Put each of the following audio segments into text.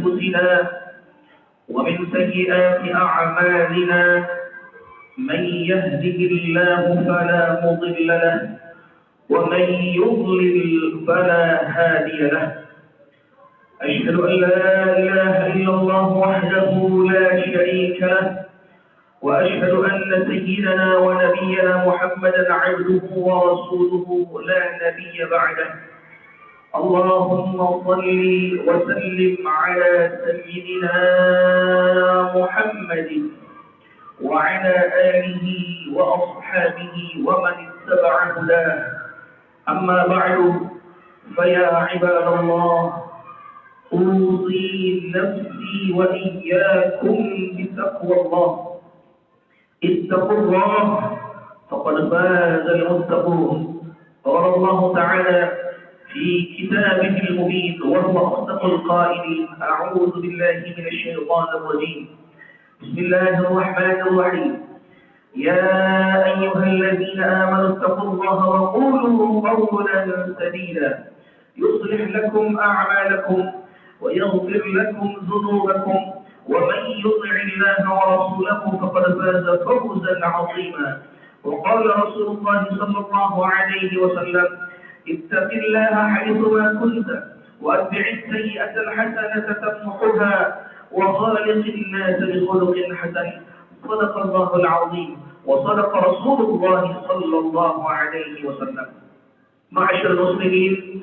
أنفسنا ومن سيئات أعمالنا من يهده الله فلا مضل له ومن يضلل فلا هادي له. أشهد أن لا إله إلا الله وحده لا شريك له وأشهد أن سيدنا ونبينا محمدا عبده ورسوله لا نبي بعده. اللهم صل وسلم على سيدنا محمد وعلى آله وأصحابه ومن اتبع هداه. أما بعد فيا عباد الله أوصي نفسي وإياكم بتقوى الله. اتقوا الله فقد فاز المتقون. قال الله تعالى في كتابه المبين وهو أصدق القائلين: أعوذ بالله من الشيطان الرجيم. بسم الله الرحمن الرحيم. يا أيها الذين آمنوا اتقوا الله وقولوا قولا سديدا يصلح لكم أعمالكم ويغفر لكم ذنوبكم ومن يطع الله ورسوله فقد فاز فوزا عظيما. وقال رسول الله صلى الله عليه وسلم: اتق الله حيثما كنت واتبع السيئة الحسنة تمحها وخالق الناس بخلق حسن. صدق الله العظيم وصدق رسول الله صلى الله عليه وسلم. معاشر المسلمين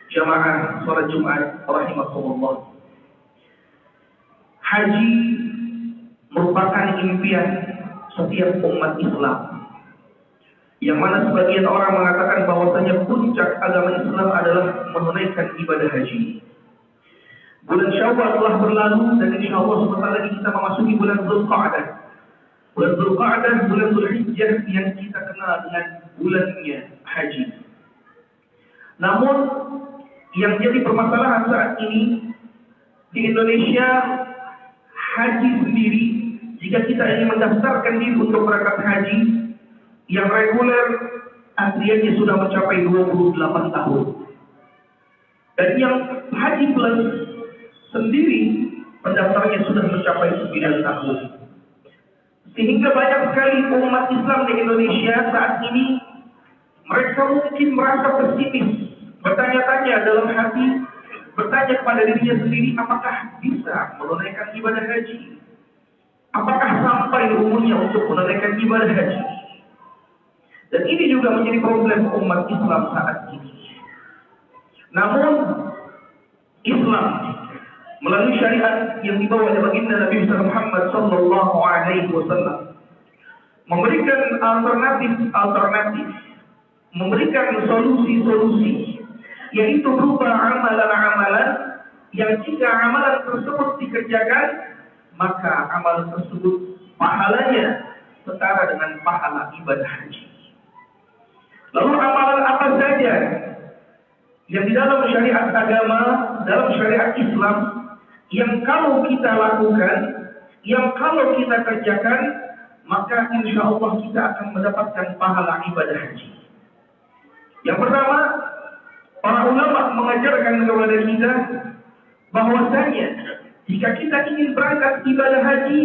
jamaah salat Jumat rahimakumullah. Haji merupakan impian setiap umat Islam, yang mana sebagian orang mengatakan bahwasanya puncak agama Islam adalah menunaikan ibadah haji. Bulan Syawal telah berlalu dan insya Allah sebentar lagi kita memasuki bulan Dzulqa'dah. Bulan Dzulqa'dah, bulan Dzulhijjah yang kita kenal dengan bulannya haji. Namun yang jadi permasalahan saat ini di Indonesia, haji sendiri, jika kita ingin mendaftarkan diri untuk berangkat haji yang reguler, antriannya sudah mencapai 28 tahun. Dan yang haji plus sendiri, pendaftarannya sudah mencapai 9 tahun. Sehingga banyak sekali umat Islam di Indonesia saat ini, mereka mungkin merasa pesimis, bertanya-tanya dalam hati, bertanya kepada dirinya sendiri, apakah bisa menunaikan ibadah haji? Apakah sampai umurnya untuk menunaikan ibadah haji? Dan ini juga menjadi problem umat Islam saat ini. Namun Islam melalui syariat yang dibawa oleh baginda Nabi Muhammad sallallahu alaihi wasallam memberikan alternatif, memberikan solusi-solusi, yaitu berupa amalan-amalan yang jika amalan tersebut dikerjakan, maka amalan tersebut pahalanya setara dengan pahala ibadah haji. Lalu amalan apa saja yang di dalam syariat agama, dalam syariat Islam, yang kalau kita lakukan, yang kalau kita kerjakan, maka insya Allah kita akan mendapatkan pahala ibadah haji. Yang pertama, para ulama mengajarkan kepada kita bahwasanya jika kita ingin berangkat ibadah haji,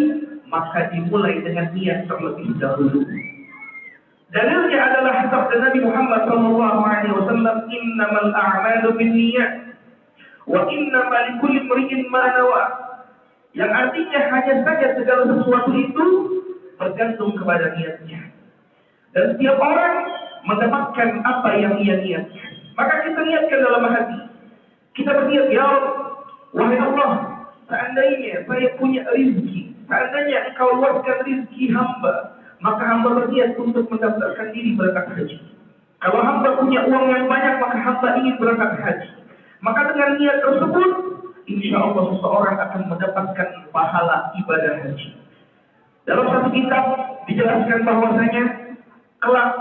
maka dimulai dengan niat terlebih dahulu. Dalilnya adalah sabda Nabi Muhammad SAW, innamal a'malu binniyat wa innama likulli imri'in ma nawa. Yang artinya hanya saja segala sesuatu itu bergantung kepada niatnya. Dan setiap orang mendapatkan apa yang ia niatkan. Maka kita niatkan dalam hati. Kita berniat, ya Allah, wahai Allah, seandainya saya punya rezeki, seandainya Engkau luaskan rezeki hamba, maka hamba berniat untuk mendaftarkan diri berangkat haji. Kalau hamba punya uang yang banyak, maka hamba ingin berangkat haji. Maka dengan niat tersebut, insya Allah seseorang akan mendapatkan pahala ibadah haji. Dalam satu kitab dijelaskan bahwasanya kelak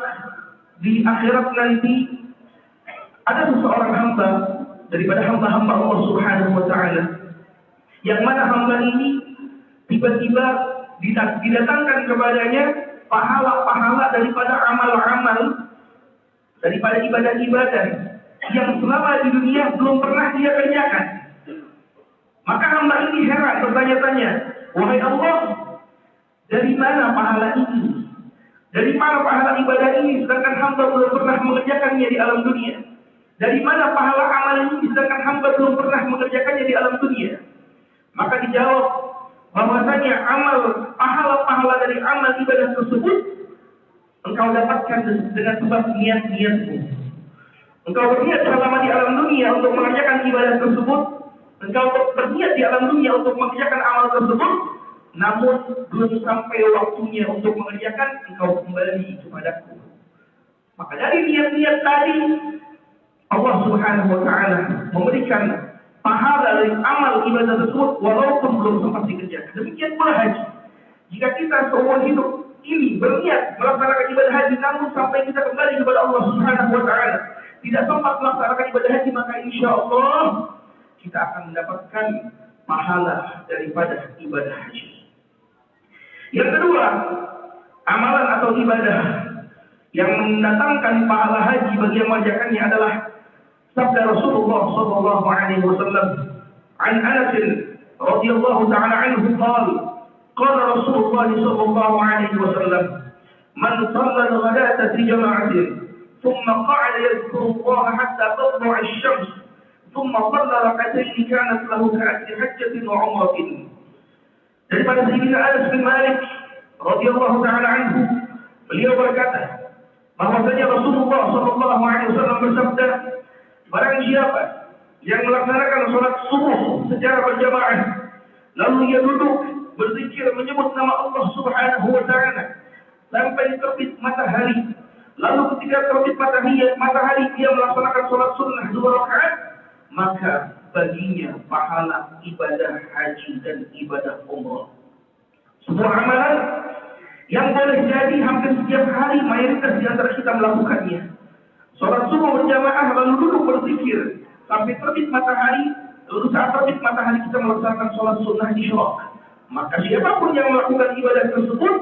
di akhirat nanti ada seseorang hamba daripada hamba-hamba Allah Subhanahu wa taala, yang mana hamba ini tiba-tiba didatangkan kepadanya pahala-pahala daripada amal-amal, daripada ibadah-ibadah yang selama di dunia belum pernah dia kerjakan. Maka hamba ini heran bertanya-tanya, wahai Allah, dari mana pahala ini? Dari mana pahala ibadah ini sedangkan hamba belum pernah mengerjakannya di alam dunia? Dari mana pahala amal ini sedangkan hamba belum pernah mengerjakannya di alam dunia? Maka dijawab bahwasanya pahala dari amal ibadah tersebut engkau dapatkan dengan sebab niat-niatmu. Engkau berniat selama di alam dunia untuk mengerjakan ibadah tersebut, engkau berniat di alam dunia untuk mengerjakan amal tersebut, namun belum sampai waktunya untuk mengerjakan, engkau kembali kepadaku. Maka dari niat-niat tadi, Allah Subhanahu wa Ta'ala memberikan pahala dari amal ibadah tersebut walaupun belum sempat dikerjakan. Demikian pula haji. Jika kita seumur hidup ini berniat melaksanakan ibadah haji, namun sampai kita kembali kepada Allah Subhanahu wa Ta'ala tidak sempat melaksanakan ibadah haji, maka insya Allah kita akan mendapatkan pahala daripada ibadah haji. Yang kedua, amalan atau ibadah yang mendatangkan pahala haji bagi yang mengerjakannya adalah sabda Rasulullah sallallahu alaihi wasallam an Anas radhiyallahu ta'ala anhu qala Rasulullah sallallahu alaihi wasallam man shalla al-ghadata fi jama'atin thumma qa'ada yadhkuru Allah hatta tatlu'a asy-syams thumma shalla rak'atayn kanat lahu ka'ajri hajjatin wa 'umratin. Daripada Sayyidina Anas bin Malik radhiyallahu ta'ala anhu, beliau berkata bahwasanya Rasulullah sallallahu alaihi wasallam bersabda, barang siapa yang melaksanakan salat subuh secara berjamaah lalu ia duduk berzikir menyebut nama Allah Subhanahu wa Ta'ala sampai terbit matahari, lalu ketika terbit matahari dia melaksanakan salat sunnah 2 rakaat, maka baginya pahala ibadah haji dan ibadah umrah. Sebuah amalan yang boleh jadi hampir setiap hari mayoritas di antara kita melakukannya. Salat subuh berjamaah lalu duduk berzikir sampai terbit matahari, lalu saat terbit matahari kita melaksanakan salat sunnah isyraq. Maka siapapun yang melakukan ibadah tersebut,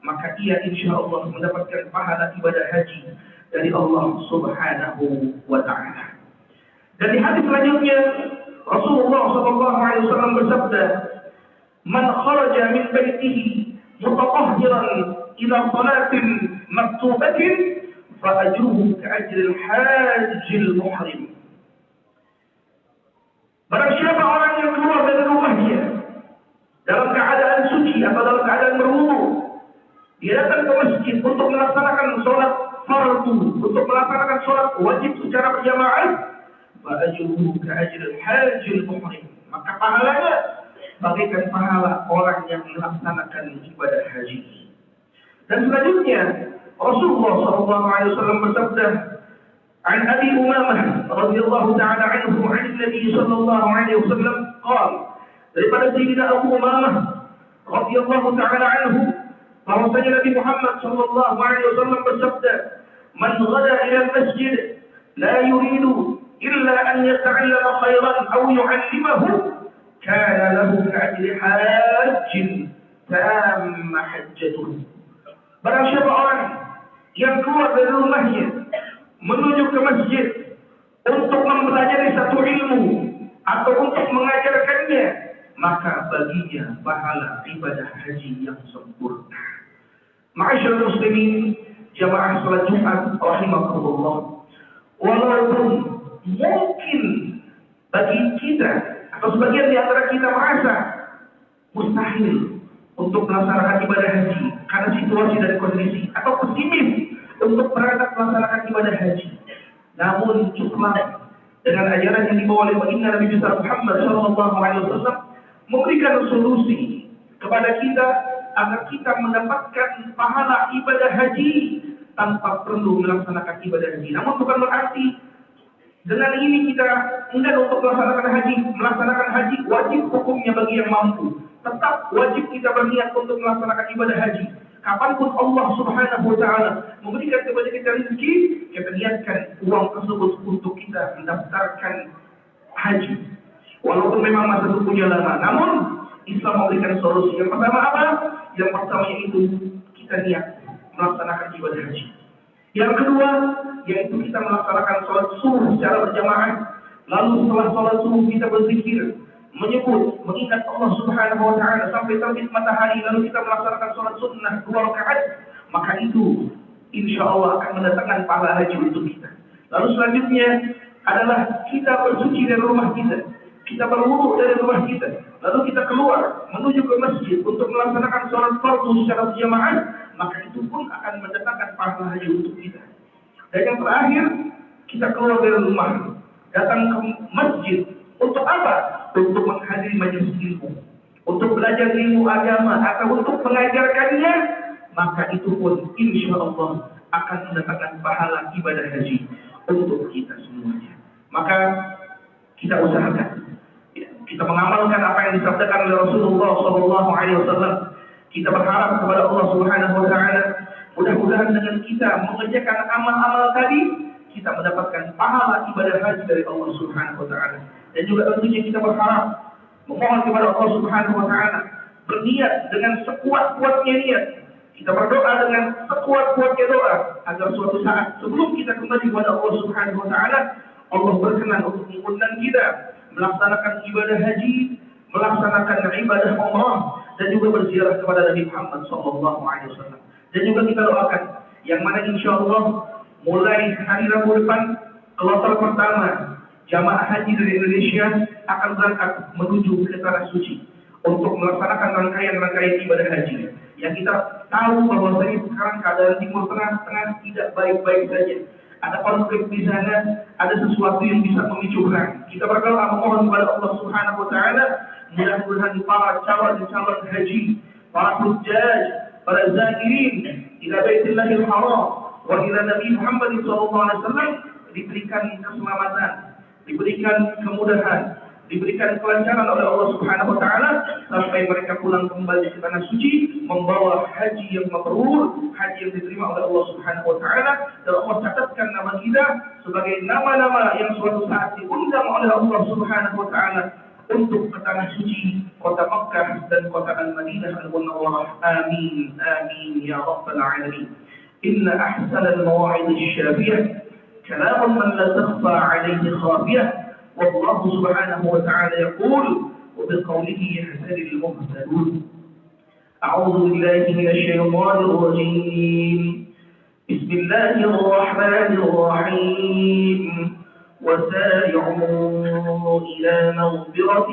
maka ia insya Allah mendapatkan pahala ibadah haji dari Allah Subhanahu wa Ta'ala. Dan di hadis selanjutnya Rasulullah SAW bersabda, "Man kharaja min baitihi mutatahhiran ila salatin maktubatin fa ajruhu ka'ajri al-hajj al-muhrim." Barang siapa orang yang keluar dari rumahnya dalam keadaan suci atau dalam keadaan berwudu, dia datang ke masjid untuk melaksanakan sholat fardu, untuk melaksanakan sholat wajib secara berjamaah, fa'ajruhu ka'ajril hajjil muhrim, maka pahalanya bagaikan pahala orang yang melaksanakan ibadah haji. Dan selanjutnya Rasulullah SAW bersabda, an Abi Umamah radhiyallahu ta'ala anhu 'an Nabi sallallahu alaihi wasallam qala, daripada Sayyidina Abu Umamah radhiyallahu ta'ala anhu bahwasanya Nabi Muhammad sallallahu alaihi wasallam bersabda, man ghada ila al-masjid la yuridu illa an yata'allama khairan aw yu'allimahu kana lahu ka'ajri hajjin tamma hajjatuhu. Barang siapa orang yang keluar dari rumahnya menuju ke masjid untuk mempelajari satu ilmu atau untuk mengajarkannya, maka baginya pahala ibadah haji yang sempurna. Ma'asyiral muslimin, jamaah salat Jumat rahimakumullah, walaupun mungkin bagi kita atau sebagian di antara kita merasa mustahil untuk melaksanakan ibadah haji karena situasi dan kondisi, atau pesimis untuk berangkat melaksanakan ibadah haji, namun Islam dengan ajaran yang dibawa oleh baginda Nabi besar Muhammad SAW memberikan solusi kepada kita agar kita mendapatkan pahala ibadah haji tanpa perlu melaksanakan ibadah haji. Namun bukan berarti dengan ini kita enggan untuk melaksanakan haji wajib hukumnya bagi yang mampu. Tetap wajib kita berniat untuk melaksanakan ibadah haji. Kapanpun Allah Subhanahu wa Ta'ala memberikan kepada kita rezeki, kita niatkan uang tersebut untuk kita mendaftarkan haji. Walaupun memang masa tunggunya lama, namun Islam memberikan solusi. Yang pertama apa? Yang pertama yaitu kita niat melaksanakan ibadah haji. Yang kedua yaitu kita melaksanakan sholat subuh secara berjamaah. Lalu setelah sholat subuh kita berzikir menyebut, mengingat Allah Subhanahu wa taala sampai terbit matahari, lalu kita melaksanakan sholat sunnah 2 rakaat, maka itu insya Allah akan mendatangkan pahala haji untuk kita. Lalu selanjutnya adalah kita bersuci dari rumah kita berwudu dari rumah kita, lalu kita keluar menuju ke masjid untuk melaksanakan sholat fardu secara berjamaah, maka itu pun akan mendatangkan pahala haji untuk kita. Dan yang terakhir, kita keluar dari rumah, datang ke masjid untuk apa? Untuk menghadiri majelis ilmu, untuk belajar ilmu agama atau untuk mengajarkannya, maka itu pun insya Allah akan mendatangkan pahala ibadah haji untuk kita semuanya. Maka kita usahakan, kita mengamalkan apa yang disabdakan oleh Rasulullah SAW. Kita berharap kepada Allah Subhanahu Wa Taala, mudah-mudahan dengan kita mengerjakan amal-amal tadi, kita mendapatkan pahala ibadah haji dari Allah Subhanahu Wa Taala. Dan juga tentunya kita berharap, memohon kepada Allah Subhanahu Wa Taala, berniat dengan sekuat-kuatnya niat. Kita berdoa dengan sekuat-kuatnya doa agar suatu saat sebelum kita kembali kepada Allah Subhanahu Wa Taala, Allah berkenan untuk mengundang kita melaksanakan ibadah haji, melaksanakan ibadah umrah, dan juga berziarah kepada Nabi Muhammad SAW. Dan juga kita doakan, yang mana insya Allah mulai hari Rabu depan, kloter pertama jamaah haji dari Indonesia akan berangkat menuju ke tanah suci untuk melaksanakan rangkaian-rangkaian ibadah haji. Yang kita tahu bahwasanya sekarang keadaan Timur Tengah tidak baik-baik saja. Ada konflik di sana, ada sesuatu yang bisa memicu perang. Kita berdoa memohon kepada Allah Subhanahu Wa Taala, mudah-mudahan para calon haji, para hujjaj, para zairin ila Baitillahil Haram wa ila Nabi Muhammad SAW diberikan keselamatan, diberikan kemudahan, diberikan kelancaran oleh Allah Subhanahu Wa Taala sampai mereka pulang kembali ke tanah suci membawa haji yang mabrur, haji yang diterima oleh Allah Subhanahu Wa Taala. Dan Allah catatkan nama kita sebagai nama-nama yang suatu saat diundang oleh Allah Subhanahu Wa Taala untuk ke tanah suci, kota Makkah dan kota Al-Madinah Al-Munawwarah. Amin, amin ya rabbal alamin. Inna ahsanal mawa'id asy-syafiyah كلام من لا تخفى عليه خافية، والله سبحانه وتعالى يقول وبقوله يهتدي المهتدون. أعوذ بالله من الشيطان الرجيم. بسم الله الرحمن الرحيم. وسارعوا إلى مغفرة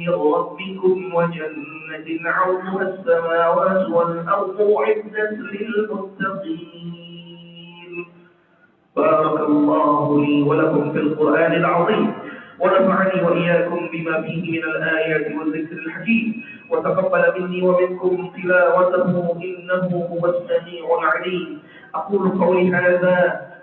من ربكم وجنة عرضها السماوات والأرض أعدت للمتقين. بارك الله لي ولكم في القرآن العظيم، ونفعني وإياكم بما فيه من الآيات والذكر الحكيم، وتقبل مني ومنكم تلاوته إنه هو السميع العليم. أقول قولي هذا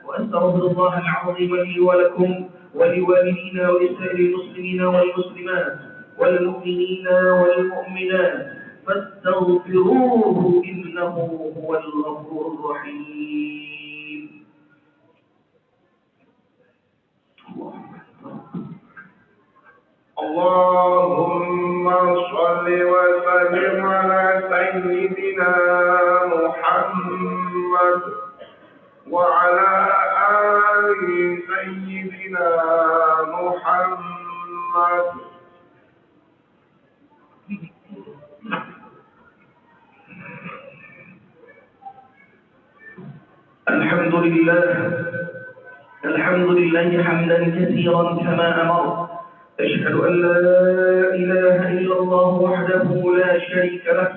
وأستغفر الله العظيم لي ولكم ولوالدينا ولسائر المسلمين والمسلمات والمؤمنين والمؤمنات فاستغفروه إنه هو الغفور الرحيم. اللهم صل وسلم على سيدنا محمد وعلى آل سيدنا محمد. الحمد لله حمدا كثيرا كما أمر. أشهد أن لا إله إلا الله وحده لا شريك له